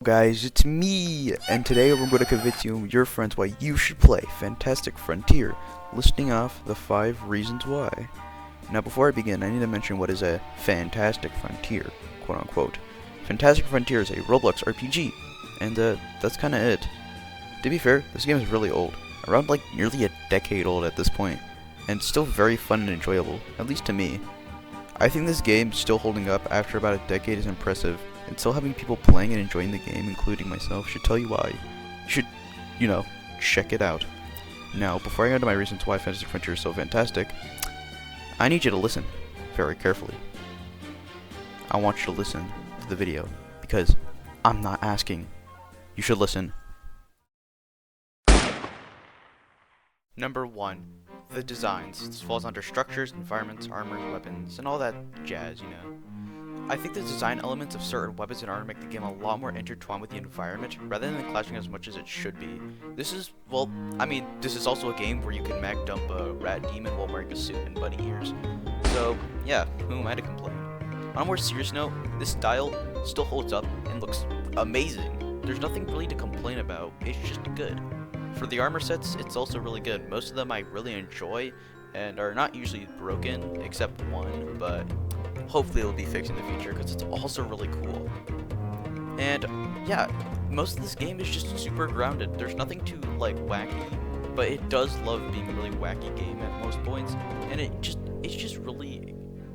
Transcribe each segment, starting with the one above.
Guys, it's me, and today we're going to convince you and your friends why you should play Fantastic Frontier, listing off the 5 reasons why. Now before I begin, I need to mention what is a Fantastic Frontier, quote unquote. Fantastic Frontier is a Roblox RPG, and that's kinda it. To be fair, this game is really old, around like nearly a decade old at this point, and still very fun and enjoyable, at least to me. I think this game still holding up after about a decade is impressive, and still having people playing and enjoying the game, including myself, should tell you why. You should, check it out. Now, before I go into my reasons why Fantastic Frontier is so fantastic, I need you to listen very carefully. I want you to listen to the video, because I'm not asking. You should listen. Number 1. The designs. This falls under structures, environments, armor, weapons, and all that jazz, I think the design elements of certain weapons and armor make the game a lot more intertwined with the environment, rather than clashing as much as it should be. This is also a game where you can mag dump a rat demon while wearing a suit and bunny ears. So, yeah, who am I to complain? On a more serious note, this style still holds up and looks amazing. There's nothing really to complain about, it's just good. For the armor sets, it's also really good. Most of them I really enjoy, and are not usually broken, except one, but hopefully it'll be fixed in the future because it's also really cool. And yeah, most of this game is just super grounded. There's nothing too wacky, but it does love being a really wacky game at most points, and it just really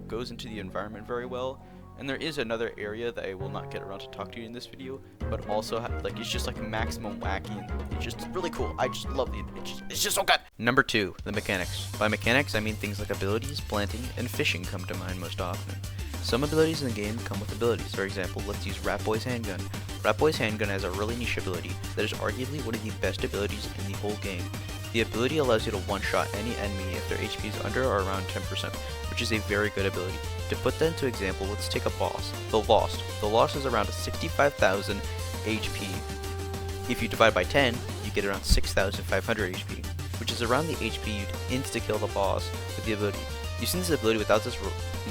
goes into the environment very well. And there is another area that I will not get around to talk to you in this video, but also it's just maximum wacky, and it's just really cool. I just love it. It's just so good. Number 2, the mechanics. By mechanics, I mean things like abilities, planting, and fishing come to mind most often. Some abilities in the game come with abilities. For example, let's use Rat Boy's handgun. Rat Boy's handgun has a really niche ability that is arguably one of the best abilities in the whole game. The ability allows you to one-shot any enemy if their HP is under or around 10%, which is a very good ability. To put that into example, let's take a boss, the Lost. The Lost is around 65,000 HP. If you divide by 10, you get around 6,500 HP, which is around the HP you'd insta-kill the boss with the ability. Using this ability without this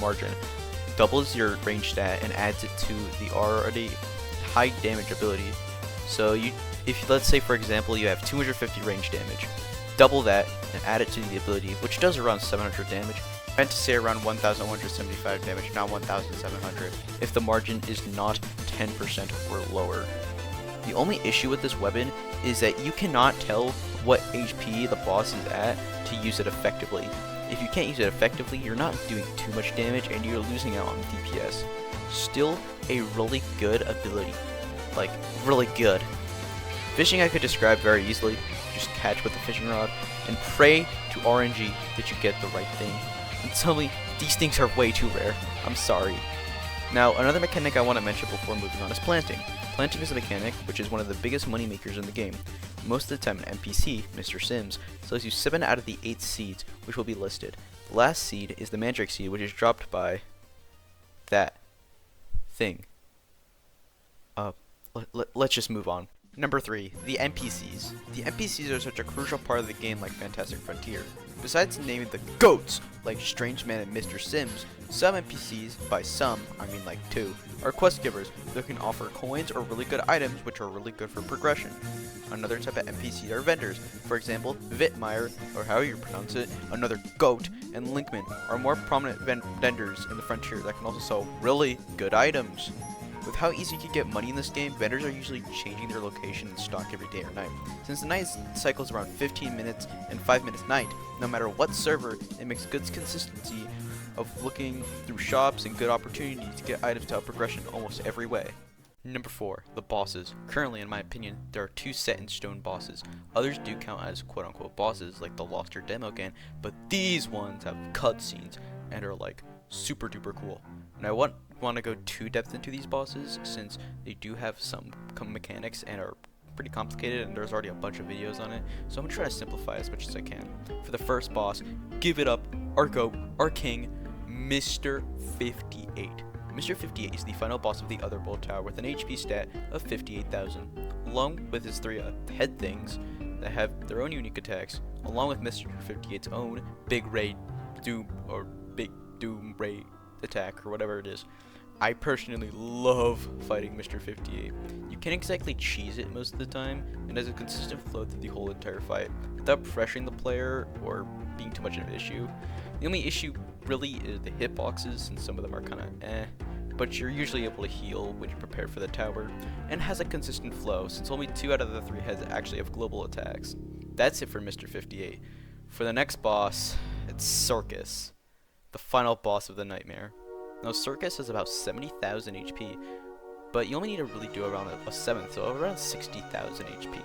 margin doubles your range stat and adds it to the already high damage ability. So if let's say for example you have 250 range damage, double that and add it to the ability, which does around 700 damage. I meant to say around 1,175 damage, not 1,700, if the margin is not 10% or lower. The only issue with this weapon is that you cannot tell what HP the boss is at to use it effectively. If you can't use it effectively, you're not doing too much damage and you're losing out on DPS. Still a really good ability. Really good. Fishing I could describe very easily. Just catch with a fishing rod and pray to RNG that you get the right thing. And tell me, these things are way too rare. I'm sorry. Now, another mechanic I want to mention before moving on is planting. Planting is a mechanic which is one of the biggest money makers in the game. Most of the time an NPC, Mr. Sims, sells you 7 out of the 8 seeds which will be listed. The last seed is the Mandrake seed, which is dropped by that thing. Let's just move on. Number 3, the NPCs. The NPCs are such a crucial part of the game like Fantastic Frontier. Besides naming the GOATs, like Strange Man and Mr. Sims, some NPCs, by some, I mean 2, are quest givers that can offer coins or really good items which are really good for progression. Another type of NPC are vendors. For example, Vitmeyer, or however you pronounce it, another GOAT, and Linkman are more prominent vendors in the Frontier that can also sell really good items. With how easy you can get money in this game, vendors are usually changing their location and stock every day or night. Since the night cycles around 15 minutes and 5 minutes night, no matter what server, it makes good consistency of looking through shops and good opportunity to get items to help progression almost every way. Number 4, the bosses. Currently, in my opinion, there are 2 set-in-stone bosses. Others do count as quote-unquote bosses, like the Lost or Demo Gang, but these ones have cutscenes and are super duper cool. And I want to go too depth into these bosses since they do have some mechanics and are pretty complicated, and there's already a bunch of videos on it, so I'm gonna try to simplify as much as I can. For the first boss, give it up, our GOAT, our king, Mr. 58. Mr. 58 is the final boss of the Otherworld Tower with an HP stat of 58,000, along with his 3 head things that have their own unique attacks, along with Mr. 58's own Big Doom Ray attack, or whatever it is. I personally love fighting Mr. 58. You can't exactly cheese it most of the time, and has a consistent flow through the whole entire fight, without pressuring the player or being too much of an issue. The only issue really is the hitboxes, since some of them are kinda but you're usually able to heal when you prepare for the tower, and has a consistent flow, since only 2 out of the 3 heads actually have global attacks. That's it for Mr. 58. For the next boss, it's Circus, the final boss of the nightmare. Now Circus has about 70,000 HP, but you only need to really do around a 7th, so around 60,000 HP.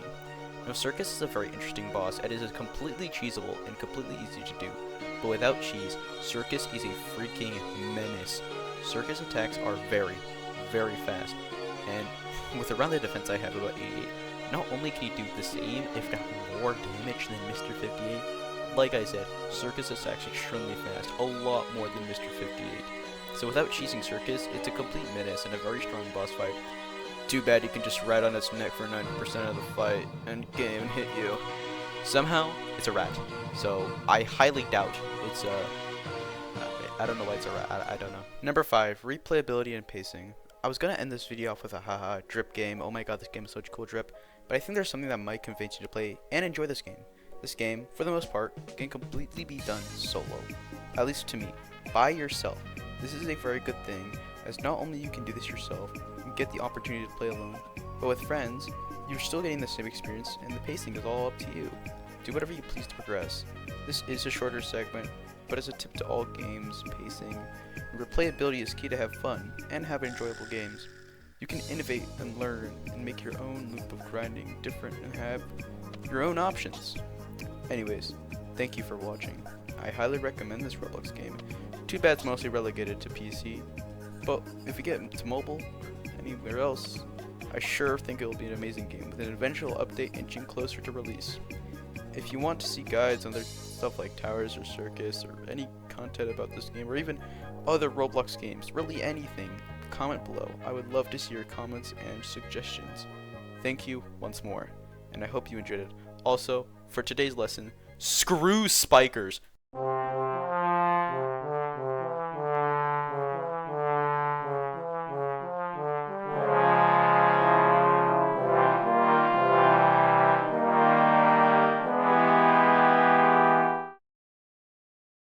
Now Circus is a very interesting boss, and it is completely cheesable and completely easy to do, but without cheese, Circus is a freaking menace. Circus attacks are very, very fast, and with a rounded defense I have about 88, not only can he do the same, if not more damage than Mr. 58, like I said, Circus attacks extremely fast, a lot more than Mr. 58. So without cheesing Circus, it's a complete menace and a very strong boss fight. Too bad you can just ride on its neck for 90% of the fight and game and hit you. Somehow, it's a rat, so I highly doubt it's I don't know why it's a rat, I don't know. Number 5, replayability and pacing. I was gonna end this video off with a haha drip game, oh my god this game is such a cool drip, but I think there's something that might convince you to play and enjoy this game. This game, for the most part, can completely be done solo, at least to me, by yourself. This is a very good thing, as not only you can do this yourself, you get the opportunity to play alone, but with friends, you're still getting the same experience, and the pacing is all up to you. Do whatever you please to progress. This is a shorter segment, but as a tip to all games, pacing, and replayability is key to have fun, and have enjoyable games. You can innovate and learn, and make your own loop of grinding different and have your own options. Anyways, thank you for watching. I highly recommend this Roblox game. Too bad it's mostly relegated to PC, but if we get to mobile, anywhere else, I sure think it will be an amazing game with an eventual update inching closer to release. If you want to see guides on other stuff like Towers or Circus or any content about this game or even other Roblox games, really anything, comment below. I would love to see your comments and suggestions. Thank you once more, and I hope you enjoyed it. Also, for today's lesson, screw spikers.